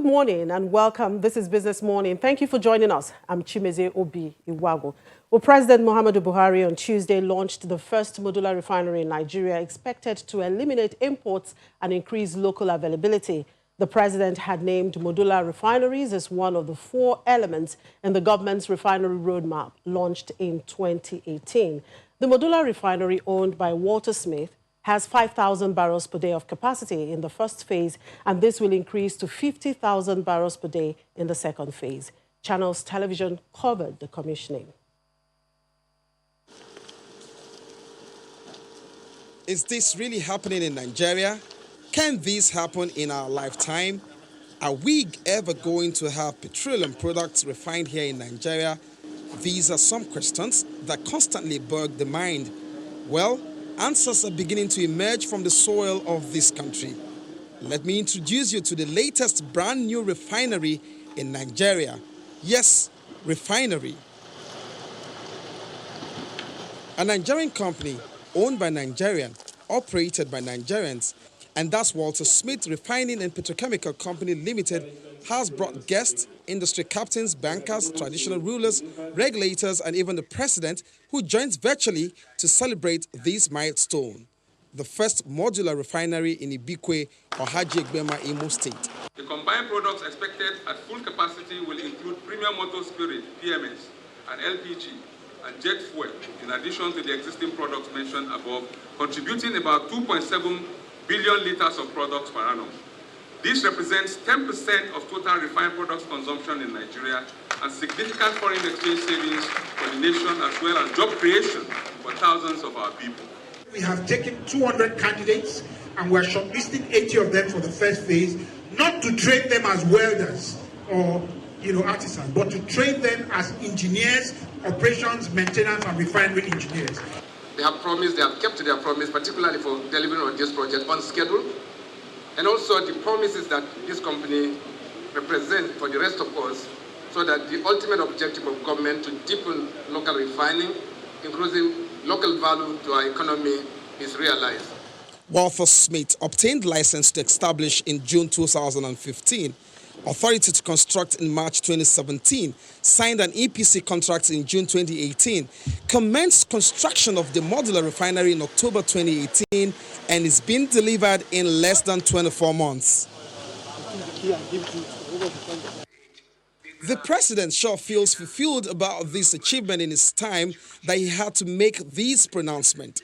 morning and welcome. This is Business Morning. Thank you for joining us. I'm Chimeze Obi Iwago. Well, President Muhammadu Buhari on Tuesday launched the first modular refinery in Nigeria, expected to eliminate imports and increase local availability. The president had named modular refineries as one of the 4 elements in the government's refinery roadmap launched in 2018. The modular refinery, owned by Walter Smith, has 5,000 barrels per day of capacity in the first phase, and this will increase to 50,000 barrels per day in the second phase. Channels Television covered the commissioning. Is this really happening in Nigeria? Can this happen in our lifetime? Are we ever going to have petroleum products refined here in Nigeria? These are some questions that constantly bug the mind. Well, answers are beginning to emerge from the soil of this country. Let me introduce you to the latest brand new refinery in Nigeria. Yes, Refinery. A Nigerian company owned by Nigerians, operated by Nigerians, and that's Walter Smith Refining and Petrochemical Company Limited, has brought guests, industry captains, bankers, traditional rulers, regulators, and even the president, who joins virtually to celebrate this milestone. The first modular refinery in Ibikwe, Ohaji Egbema, Imo State. The combined products expected at full capacity will include premium motor spirit, PMS, and LPG, and jet fuel, in addition to the existing products mentioned above, contributing about 2.7 billion liters of products per annum. This represents 10% of total refined products consumption in Nigeria and significant foreign exchange savings for the nation, as well as job creation for thousands of our people. We have taken 200 candidates and we're shortlisting 80 of them for the first phase, not to train them as welders or artisans, but to train them as engineers, operations, maintenance, and refinery engineers. They have promised, they have kept their promise, particularly for delivering on this project on schedule. And also the promises that this company represents for the rest of us, so that the ultimate objective of government to deepen local refining, including local value to our economy, is realized. Walter Smith obtained license to establish in June 2015. Authority to construct in March 2017, signed an EPC contract in June 2018, commenced construction of the modular refinery in October 2018, and is being delivered in less than 24 months. The president sure feels fulfilled about this achievement in his time that he had to make this pronouncement.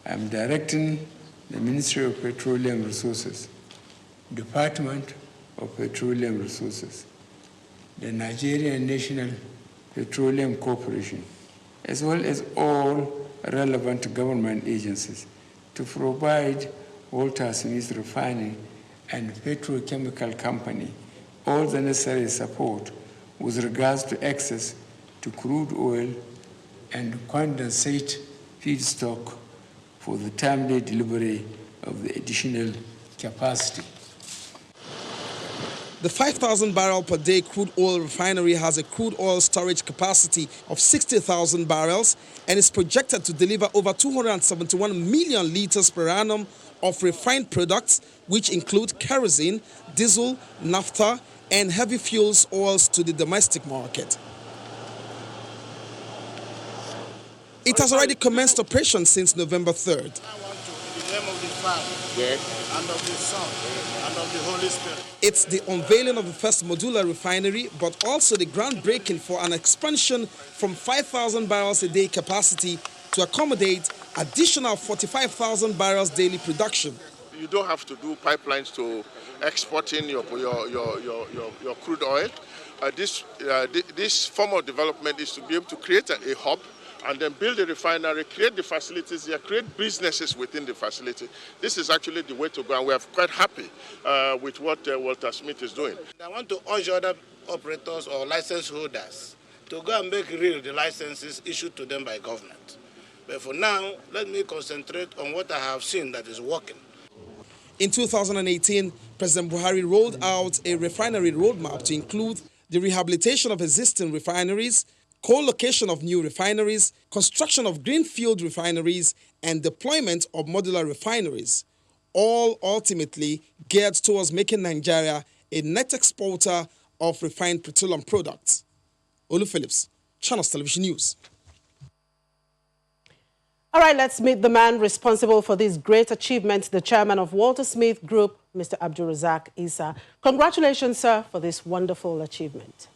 I'm directing the Ministry of Petroleum Resources, Department of Petroleum Resources, the Nigerian National Petroleum Corporation, as well as all relevant government agencies, to provide Walter Smith Refining and Petrochemical Company all the necessary support with regards to access to crude oil and condensate feedstock for the timely delivery of the additional capacity. The 5,000 barrel per day crude oil refinery has a crude oil storage capacity of 60,000 barrels and is projected to deliver over 271 million liters per annum of refined products, which include kerosene, diesel, naphtha, and heavy fuels oils to the domestic market. It has already commenced operation since November 3rd. Yes. And of the Son, and of the Holy Spirit. It's the unveiling of the first modular refinery, but also the groundbreaking for an expansion from 5,000 barrels a day capacity to accommodate additional 45,000 barrels daily production. You don't have to do pipelines to exporting your crude oil. This form of development is to be able to create a hub and then build a refinery, create the facilities here, create businesses within the facility. This is actually the way to go, and we are quite happy with what Walter Smith is doing. I want to urge other operators or license holders to go and make real the licenses issued to them by government. But for now, let me concentrate on what I have seen that is working. In 2018, President Buhari rolled out a refinery roadmap to include the rehabilitation of existing refineries, co-location of new refineries, construction of greenfield refineries, and deployment of modular refineries, all ultimately geared towards making Nigeria a net exporter of refined petroleum products. Olu Phillips, Channels Television News. All right, let's meet the man responsible for this great achievement, the chairman of Walter Smith Group, Mr. Abdulrazaq Isa. Congratulations, sir, for this wonderful achievement.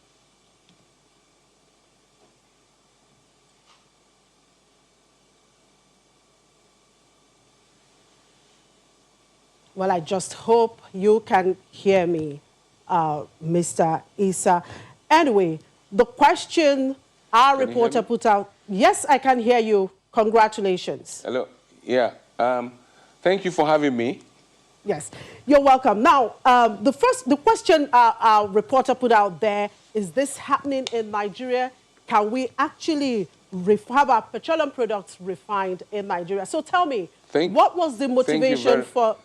Well, I just hope you can hear me, Mr. Isa. Anyway, the question our reporter put out, yes, I can hear you. Congratulations. Hello. Yeah. Thank you for having me. Yes, you're welcome. Now, the question our reporter put out there, is this happening in Nigeria? Can we actually have our petroleum products refined in Nigeria? So tell me, what was the motivation for,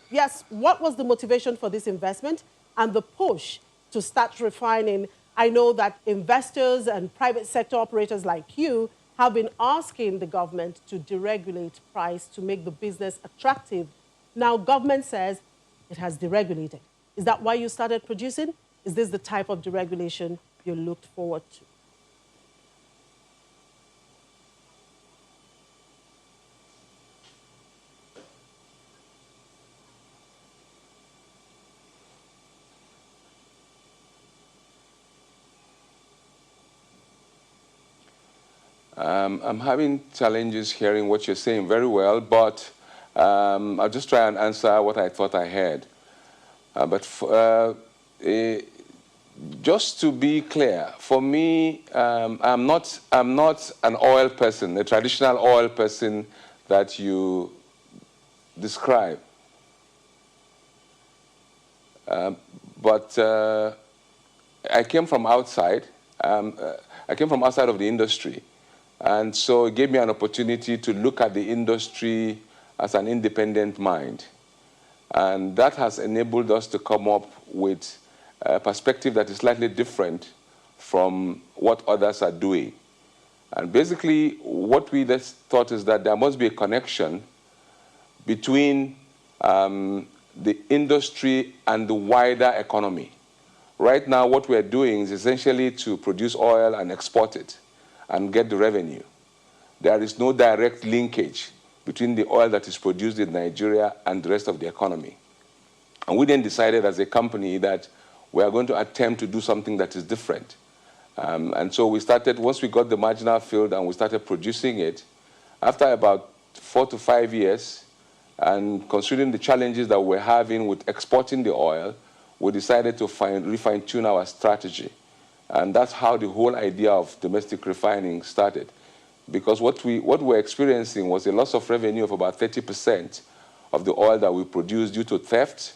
what was the motivation for this investment and the push to start refining? I know that investors and private sector operators like you have been asking the government to deregulate price to make the business attractive. Now, government says it has deregulated. Is that why you started producing? Is this the type of deregulation you looked forward to? I'm having challenges hearing what you're saying very well, but I'll just try and answer what I thought I heard. Just to be clear, for me, I'm not an oil person, a traditional oil person that you describe. But I came from outside. I came from outside of the industry. And so it gave me an opportunity to look at the industry as an independent mind. And that has enabled us to come up with a perspective that is slightly different from what others are doing. And basically, what we just thought is that there must be a connection between the industry and the wider economy. Right now, what we're doing is essentially to produce oil and export it and get the revenue. There is no direct linkage between the oil that is produced in Nigeria and the rest of the economy. And we then decided as a company that we are going to attempt to do something that is different. And so we started, once we got the marginal field and we started producing it, after about 4 to 5 years, and considering the challenges that we're having with exporting the oil, we decided to refine-tune our strategy. And that's how the whole idea of domestic refining started. Because what we're experiencing was a loss of revenue of about 30% of the oil that we produced due to theft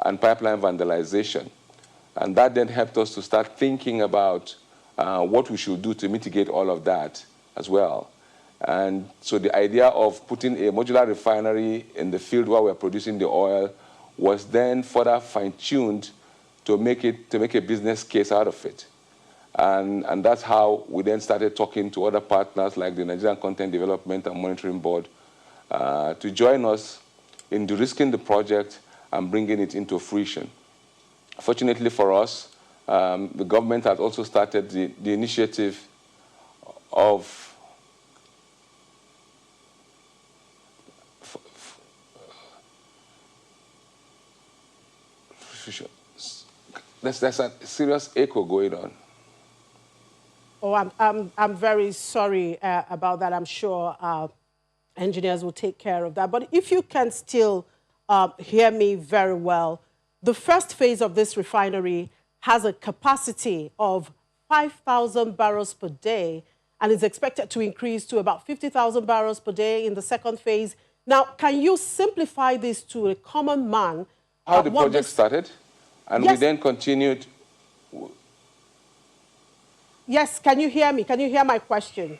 and pipeline vandalization. And that then helped us to start thinking about what we should do to mitigate all of that as well. And so the idea of putting a modular refinery in the field where we're producing the oil was then further fine-tuned to make a business case out of it. And that's how we then started talking to other partners like the Nigerian Content Development and Monitoring Board to join us in de-risking the project and bringing it into fruition. Fortunately for us, the government has also started the initiative of there's a serious echo going on. Oh, I'm very sorry about that. I'm sure engineers will take care of that. But if you can still hear me very well, the first phase of this refinery has a capacity of 5,000 barrels per day and is expected to increase to about 50,000 barrels per day in the second phase. Now, can you simplify this to a common man? How the project started? And yes. We then continued. Yes, can you hear me? Can you hear my question?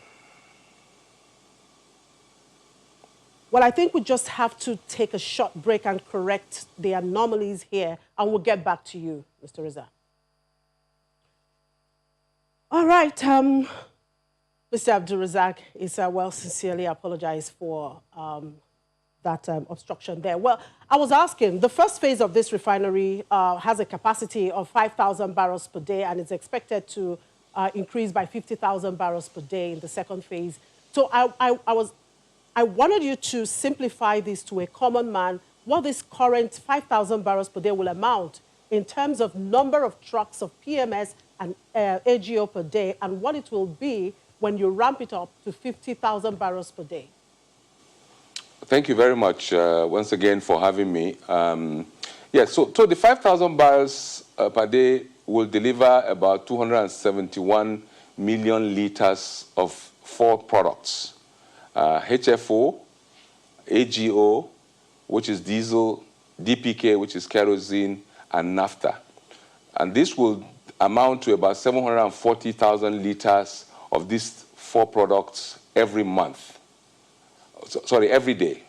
Well, I think we just have to take a short break and correct the anomalies here, and we'll get back to you, Mr. Reza. All right, Mr. Abdulrazaq Isa, well, sincerely apologize for that obstruction there. Well, I was asking, the first phase of this refinery has a capacity of 5,000 barrels per day and is expected to increase by 50,000 barrels per day in the second phase. So I wanted you to simplify this to a common man, what this current 5,000 barrels per day will amount in terms of number of trucks of PMS and AGO per day, and what it will be when you ramp it up to 50,000 barrels per day. Thank you very much once again for having me. Yes, so the 5,000 barrels per day will deliver about 271 million liters of 4 products. HFO, AGO, which is diesel, DPK, which is kerosene, and naphtha. And this will amount to about 740,000 liters of these 4 products every month. Every day.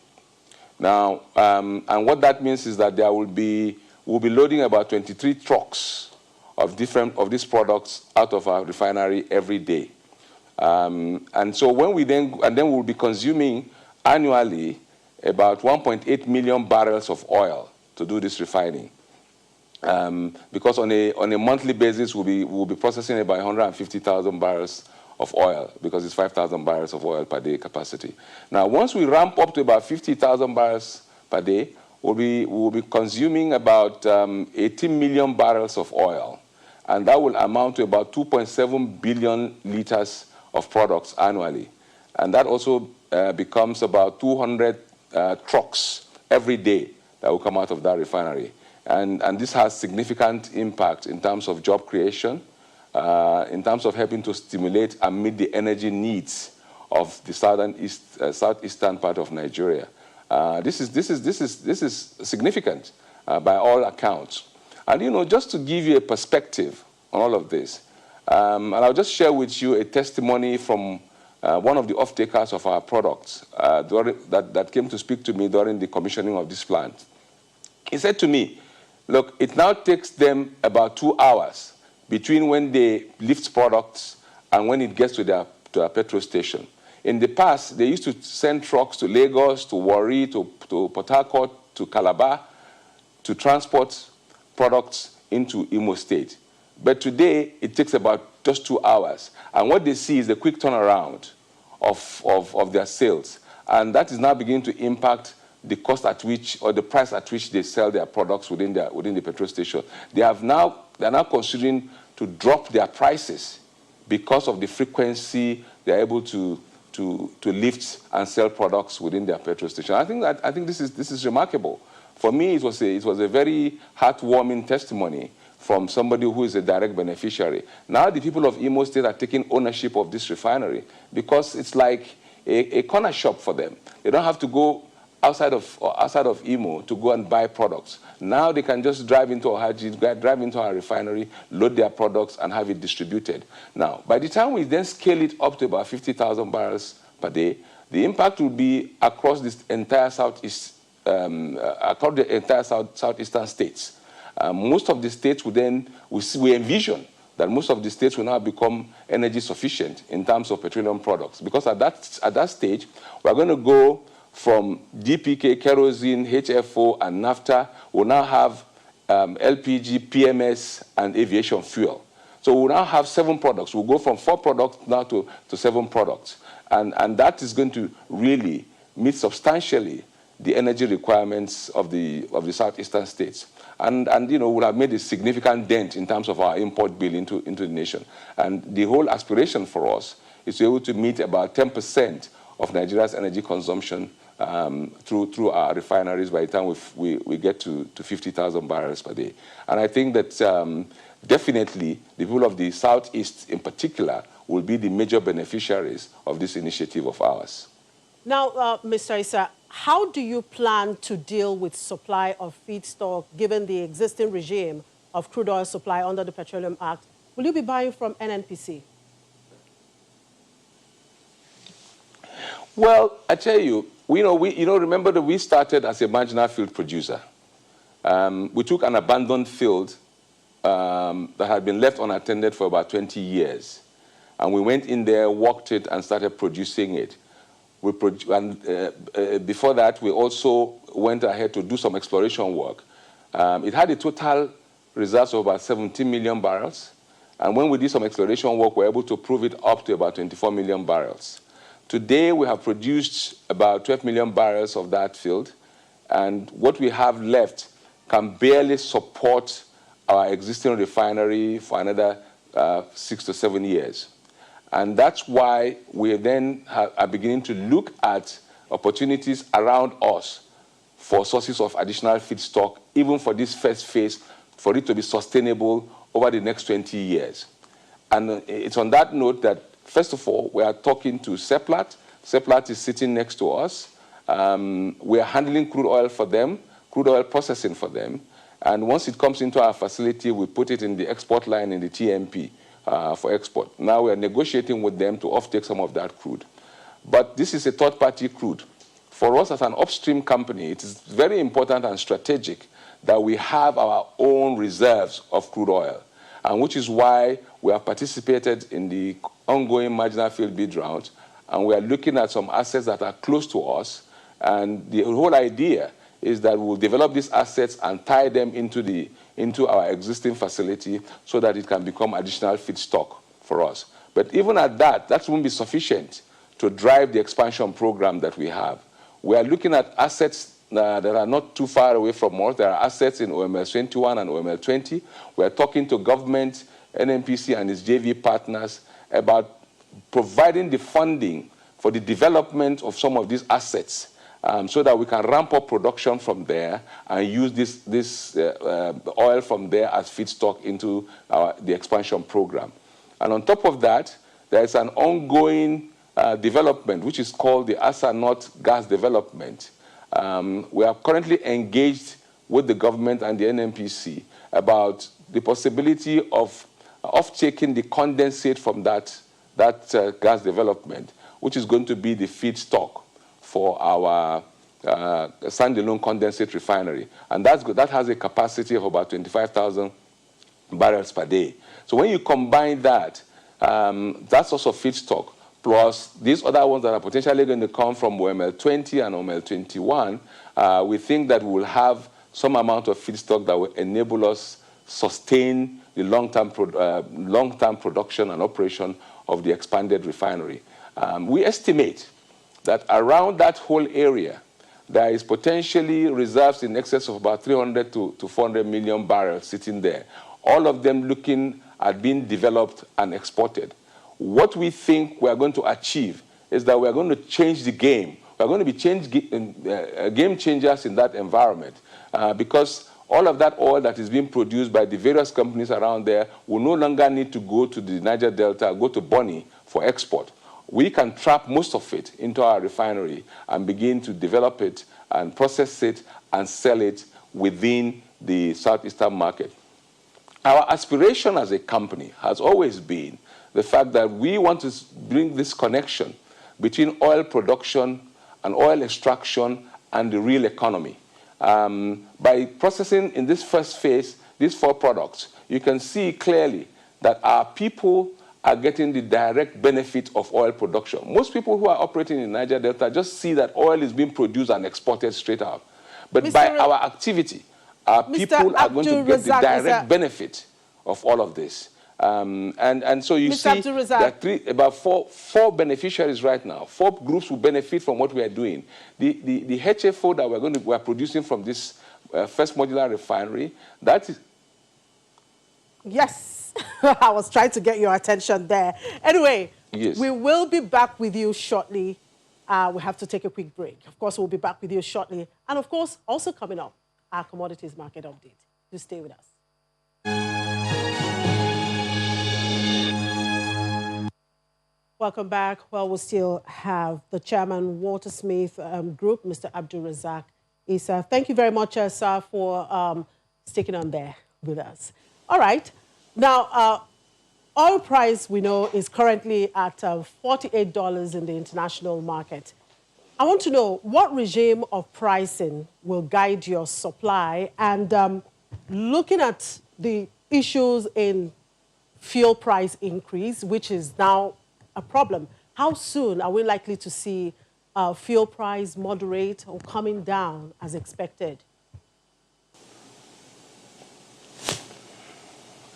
Now, and what that means is that we'll be loading about 23 trucks of these products out of our refinery every day. And so when we'll be consuming annually about 1.8 million barrels of oil to do this refining. Because on a monthly basis, we'll be processing about 150,000 barrels of oil, because it's 5,000 barrels of oil per day capacity. Now, once we ramp up to about 50,000 barrels per day, we'll be consuming about 18 million barrels of oil, and that will amount to about 2.7 billion liters of products annually. And that also becomes about 200 trucks every day that will come out of that refinery. And this has significant impact in terms of job creation, in terms of helping to stimulate and meet the energy needs of the southeastern part of Nigeria. This is significant by all accounts. And just to give you a perspective on all of this, and I'll just share with you a testimony from one of the off-takers of our products that came to speak to me during the commissioning of this plant. He said to me, look, it now takes them about 2 hours between when they lift products and when it gets to their petrol station. In the past, they used to send trucks to Lagos, to Warri, to Port Harcourt, to Calabar, to transport products into Imo State. But today, it takes about just 2 hours. And what they see is the quick turnaround of their sales. And that is now beginning to impact the cost at which, or the price at which they sell their products within the petrol station. They're now considering to drop their prices because of the frequency they're able to lift and sell products within their petrol station. I think this is remarkable. For me, it was a very heartwarming testimony from somebody who is a direct beneficiary. Now the people of Imo State are taking ownership of this refinery because it's like a corner shop for them. They don't have to go outside of Imo to go and buy products. Now they can just drive into Ohaji, drive into our refinery, load their products, and have it distributed. Now, by the time we then scale it up to about 50,000 barrels per day, the impact will be across this entire southeast, across the entire southeastern states. Most of the states we envision that most of the states will now become energy sufficient in terms of petroleum products, because at that stage, we're going to go from DPK, kerosene, HFO, and naphtha. We'll now have LPG, PMS, and aviation fuel. So we'll now have 7 products. We'll go from 4 products now to 7 products. And that is going to really meet substantially the energy requirements of the southeastern states. And we'll have made a significant dent in terms of our import bill into the nation. And the whole aspiration for us is to be able to meet about 10% of Nigeria's energy consumption through our refineries by the time we get to 50,000 barrels per day. And I think that definitely the people of the Southeast in particular will be the major beneficiaries of this initiative of ours. Now, Mr. Isa, how do you plan to deal with supply of feedstock given the existing regime of crude oil supply under the Petroleum Act? Will you be buying from NNPC? Well, I tell you, remember that we started as a marginal field producer. We took an abandoned field that had been left unattended for about 20 years. And we went in there, worked it, and started producing it. before that, we also went ahead to do some exploration work. It had a total reserves of about 17 million barrels. And when we did some exploration work, we were able to prove it up to about 24 million barrels. Today, we have produced about 12 million barrels of that field. And what we have left can barely support our existing refinery for another 6 to 7 years. And that's why we then are beginning to look at opportunities around us for sources of additional feedstock, even for this first phase, for it to be sustainable over the next 20 years. And it's on that note that, first of all, we are talking to Seplat. Seplat is sitting next to us. We are handling crude oil for them, crude oil processing for them. And once it comes into our facility, we put it in the export line in the TMP for export. Now we are negotiating with them to offtake some of that crude. But this is a third-party crude. For us as an upstream company, it is very important and strategic that we have our own reserves of crude oil, and which is why we have participated in the ongoing marginal field bid round, and we are looking at some assets that are close to us. And the whole idea is that we'll develop these assets and tie them into our existing facility so that it can become additional feedstock for us. But even at that, that won't be sufficient to drive the expansion program that we have. We are looking at assets that are not too far away from us. There are assets in OML 21 and OML 20. We are talking to government, NNPC and its JV partners about providing the funding for the development of some of these assets so that we can ramp up production from there and use this oil from there as feedstock into the expansion program. And on top of that, there is an ongoing development, which is called the Asa North Gas Development. We are currently engaged with the government and the NNPC about the possibility of taking the condensate from that gas development, which is going to be the feedstock for our standalone condensate refinery. And that has a capacity of about 25,000 barrels per day. So when you combine that, that source of feedstock, plus these other ones that are potentially going to come from OML 20 and OML 21, we think that we will have some amount of feedstock that will enable us sustain the long-term production and operation of the expanded refinery. We estimate that around that whole area, there is potentially reserves in excess of about 300 to 400 million barrels sitting there, all of them looking at being developed and exported. What we think we are going to achieve is that we are going to change the game. We are going to be game changers in that environment because all of that oil that is being produced by the various companies around there will no longer need to go to the Niger Delta, go to Bonny for export. We can trap most of it into our refinery and begin to develop it and process it and sell it within the southeastern market. Our aspiration as a company has always been the fact that we want to bring this connection between oil production and oil extraction and the real economy. By processing in this first phase these 4 products, you can see clearly that our people are getting the direct benefit of oil production. Most people who are operating in Niger Delta just see that oil is being produced and exported straight out. But by our activity, our people are going to get the direct benefit of all of this. And so you see that about four beneficiaries right now. 4 groups will benefit from what we are doing. The HFO that we are producing from this first modular refinery, that is... Yes. I was trying to get your attention there. Anyway, yes. We will be back with you shortly. We have to take a quick break. Of course, we'll be back with you shortly. And of course, also coming up, our commodities market update. Do stay with us. Welcome back. Well, we still have the chairman, Watersmith Group, Mr. Abdulrazaq Isa. Thank you very much, sir, for sticking on there with us. All right. Now, oil price, we know, is currently at $48 in the international market. I want to know what regime of pricing will guide your supply, and looking at the issues in fuel price increase, which is now a problem, how soon are we likely to see fuel price moderate or coming down as expected?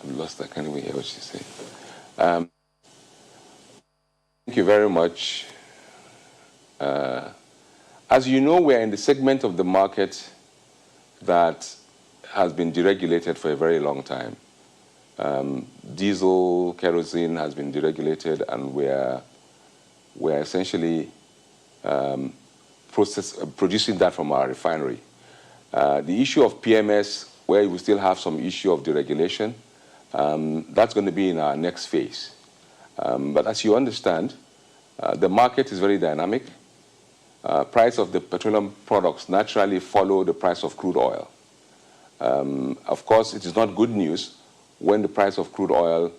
I'm lost. I can't even hear what she said. Thank you very much. As you know, we're in the segment of the market that has been deregulated for a very long time. Diesel, kerosene has been deregulated, and we're essentially producing that from our refinery. The issue of PMS, where we still have some issue of deregulation, that's going to be in our next phase. But as you understand, the market is very dynamic. Price of the petroleum products naturally follow the price of crude oil. Of course, it is not good news when the price of crude oil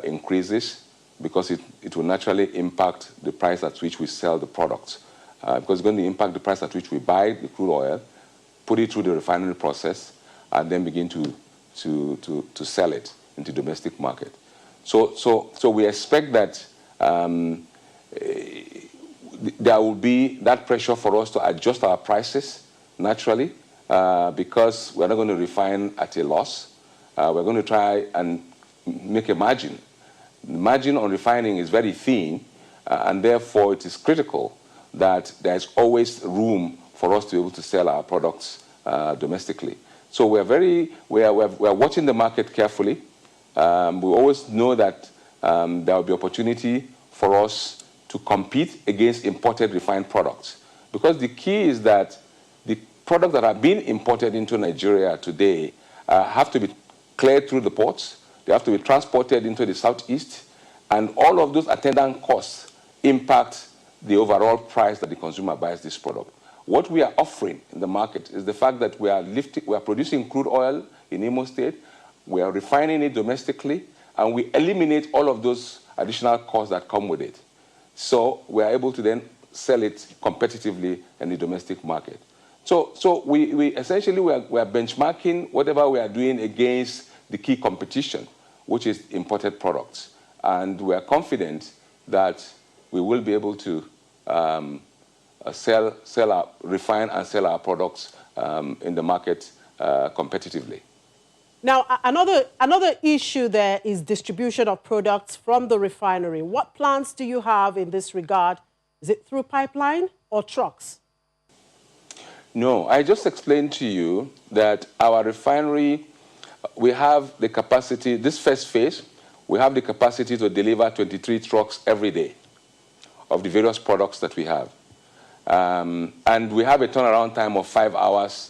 increases, because it will naturally impact the price at which we sell the products. Because it's going to impact the price at which we buy the crude oil, put it through the refinery process, and then begin to sell it into the domestic market. So we expect that there will be that pressure for us to adjust our prices naturally, because we're not going to refine at a loss. We're going to try and make a margin. The margin on refining is very thin, and therefore it is critical that there's always room for us to be able to sell our products domestically. So we're watching the market carefully. We always know that there will be opportunity for us to compete against imported refined products. Because the key is that the products that are being imported into Nigeria today have to be cleared through the ports, they have to be transported into the southeast, and all of those attendant costs impact the overall price that the consumer buys this product. What we are offering in the market is the fact that we are producing crude oil in Imo State, we are refining it domestically, and we eliminate all of those additional costs that come with it. So we are able to then sell it competitively in the domestic market. So we essentially we are benchmarking whatever we are doing against the key competition, which is imported products. And we are confident that we will be able to refine and sell our products in the market competitively. Now, another issue there is distribution of products from the refinery. What plans do you have in this regard? Is it through pipeline or trucks? No, I just explained to you that our refinery, we have the capacity, this first phase, we have the capacity to deliver 23 trucks every day of the various products that we have. And we have a turnaround time of 5 hours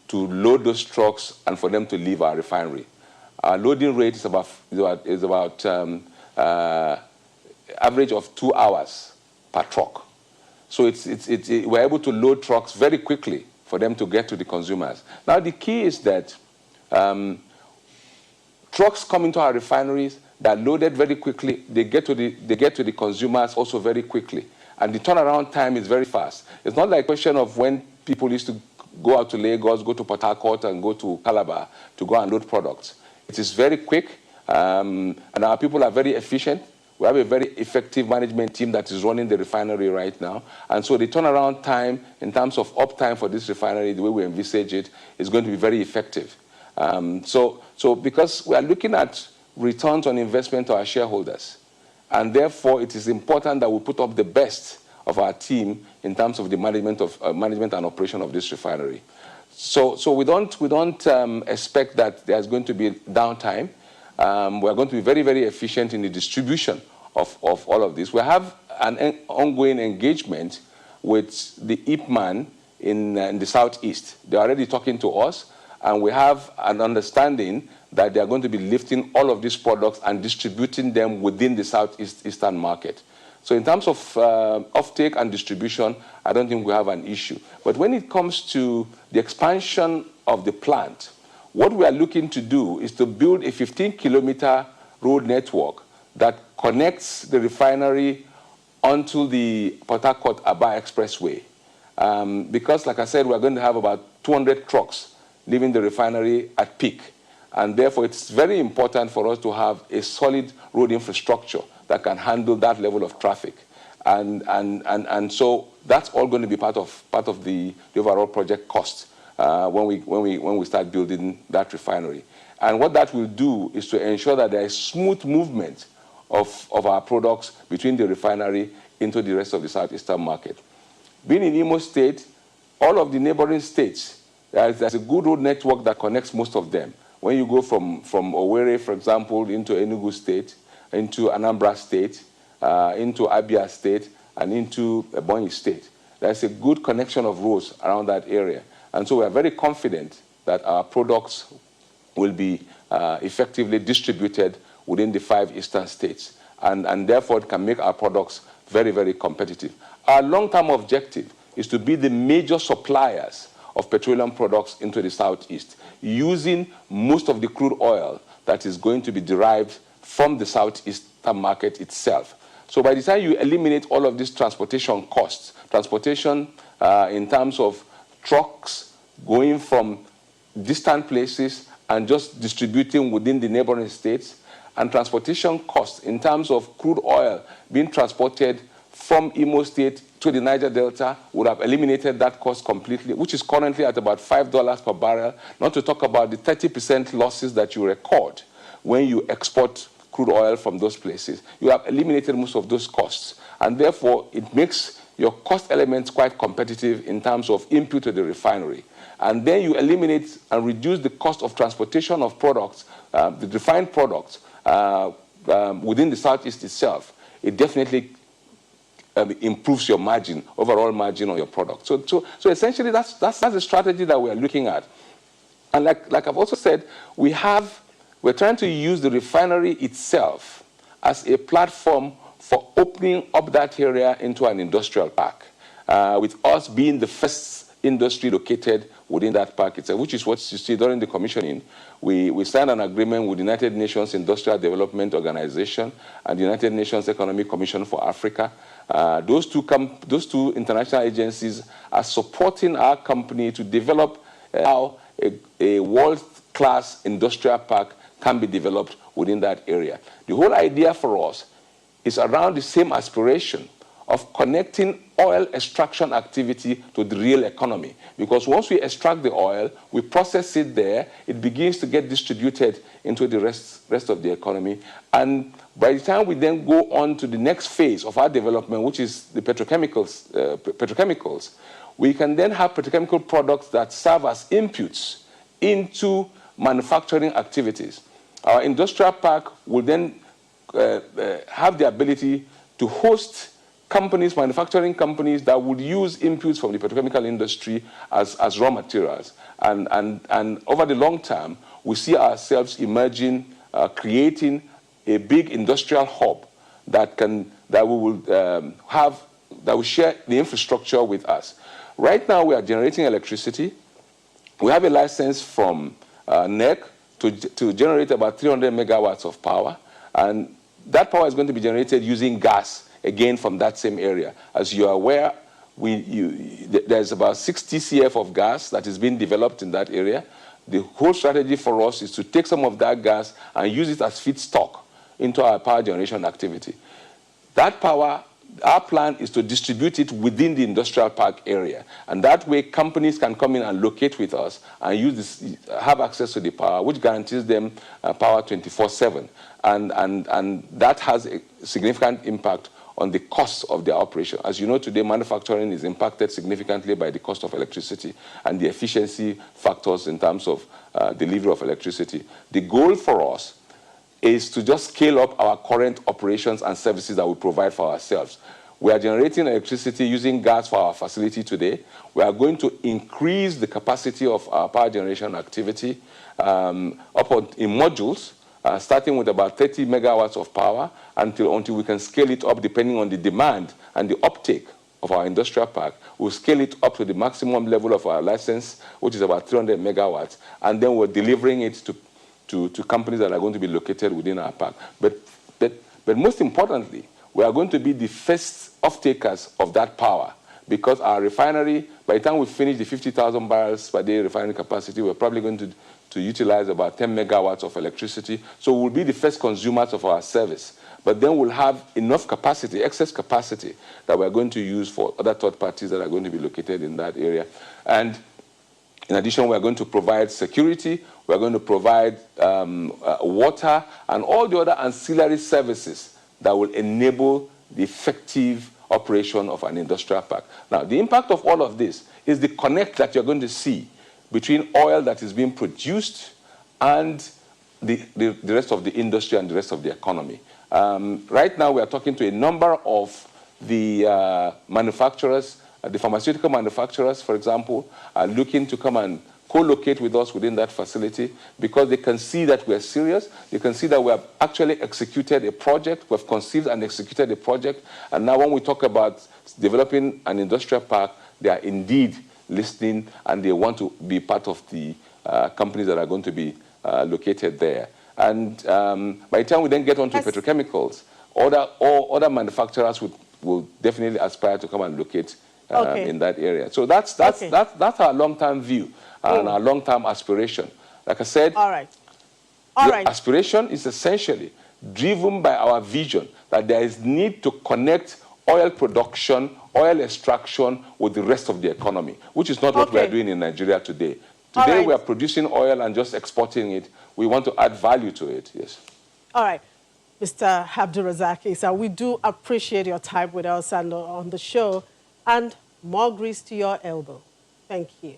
to load those trucks and for them to leave our refinery. Our loading rate is about average of 2 hours per truck. So we're able to load trucks very quickly for them to get to the consumers. Now the key is that trucks come into our refineries, they're loaded very quickly, they get to the consumers also very quickly. And the turnaround time is very fast. It's not like a question of when people used to go out to Lagos, go to Port Harcourt, and go to Calabar to go and load products. It is very quick, and our people are very efficient. We have a very effective management team that is running the refinery right now. And so the turnaround time, in terms of uptime for this refinery, the way we envisage it, is going to be very effective. So because we are looking at returns on investment to our shareholders, and therefore it is important that we put up the best of our team in terms of the management and operation of this refinery. So we don't expect that there's going to be downtime. We're going to be very, very efficient in the distribution of all of this. We have an ongoing engagement with the IPMAN in the southeast. They're already talking to us, and we have an understanding that they are going to be lifting all of these products and distributing them within the southeastern market. So in terms of offtake and distribution, I don't think we have an issue. But when it comes to the expansion of the plant, what we are looking to do is to build a 15-kilometer road network that connects the refinery onto the Port Harcourt-Aba Expressway. Because, like I said, we're going to have about 200 trucks leaving the refinery at peak. And therefore, it's very important for us to have a solid road infrastructure that can handle that level of traffic. And so that's all going to be part of the overall project cost when we start building that refinery. And what that will do is to ensure that there is smooth movement of our products between the refinery into the rest of the southeastern market. Being in Imo State, all of the neighboring states, there's a good road network that connects most of them. When you go from Owerri, for example, into Enugu State, into Anambra State, into Abia State, and into Ebonyi State, there's a good connection of roads around that area. And so we are very confident that our products will be effectively distributed within the 5 eastern states, and therefore it can make our products very, very competitive. Our long-term objective is to be the major suppliers of petroleum products into the southeast, using most of the crude oil that is going to be derived from the southeastern market itself. So by the time you eliminate all of these transportation costs, transportation in terms of trucks going from distant places and just distributing within the neighboring states, and transportation costs in terms of crude oil being transported from Imo State to the Niger Delta, would have eliminated that cost completely, which is currently at about $5 per barrel, not to talk about the 30% losses that you record when you export crude oil from those places. You have eliminated most of those costs, and therefore it makes your cost elements quite competitive in terms of input to the refinery. And then you eliminate and reduce the cost of transportation of products, the refined products, within the southeast itself. It definitely improves your margin, overall margin on your product. So essentially, that's the strategy that we're looking at. And like I've also said, we're trying to use the refinery itself as a platform for opening up that area into an industrial park, with us being the first industry located within that park itself, which is what you see during the commissioning. We signed an agreement with the United Nations Industrial Development Organization and the United Nations Economic Commission for Africa. Those two international agencies are supporting our company to develop how a world-class industrial park can be developed within that area. The whole idea for us is around the same aspiration of connecting oil extraction activity to the real economy. Because once we extract the oil, we process it there, it begins to get distributed into the rest of the economy. And by the time we then go on to the next phase of our development, which is the petrochemicals, we can then have petrochemical products that serve as inputs into manufacturing activities. Our industrial park will then have the ability to host companies, manufacturing companies that would use inputs from the petrochemical industry as raw materials. And over the long term, we see ourselves emerging, creating a big industrial hub that will share the infrastructure with us. Right now, we are generating electricity. We have a license from NEC to generate about 300 megawatts of power, and that power is going to be generated using gas, again from that same area. As you are aware, there's about 60 CF of gas that is being developed in that area. The whole strategy for us is to take some of that gas and use it as feedstock into our power generation activity. That power, our plan is to distribute it within the industrial park area. And that way, companies can come in and locate with us and use this, have access to the power, which guarantees them power 24/7. And that has a significant impact on the cost of their operation. As you know, today, manufacturing is impacted significantly by the cost of electricity and the efficiency factors in terms of delivery of electricity. The goal for us is to just scale up our current operations and services that we provide for ourselves. We are generating electricity using gas for our facility today. We are going to increase the capacity of our power generation activity in modules, starting with about 30 megawatts of power until we can scale it up depending on the demand and the uptake of our industrial park. We'll scale it up to the maximum level of our license, which is about 300 megawatts, and then we're delivering it to companies that are going to be located within our park. But most importantly, we are going to be the first off-takers of that power, because our refinery, by the time we finish the 50,000 barrels per day refining capacity, we're probably going to utilize about 10 megawatts of electricity. So we'll be the first consumers of our service. But then we'll have enough capacity, excess capacity, that we're going to use for other third parties that are going to be located in that area. And in addition, we're going to provide security, we're going to provide water, and all the other ancillary services that will enable the effective operation of an industrial park. Now, the impact of all of this is the connect that you're going to see between oil that is being produced and the rest of the industry and the rest of the economy. Right now, we are talking to a number of the manufacturers, the pharmaceutical manufacturers, for example, are looking to come and co-locate with us within that facility because they can see that we're serious. They can see that we have actually executed a project. We've conceived and executed a project. And now when we talk about developing an industrial park, they are indeed listening and they want to be part of the companies that are going to be located there. And by the time we then get onto petrochemicals, other manufacturers will definitely aspire to come and locate in that area. So that's our long-term view and our long-term aspiration. Like I said, the aspiration is essentially driven by our vision that there is need to connect oil production, oil extraction with the rest of the economy, which is not what we are doing in Nigeria today. Today we are producing oil and just exporting it. We want to add value to it, yes. All right. Mr. Abdulrazaq Isa, we do appreciate your time with us and on the show, and more grease to your elbow. Thank you.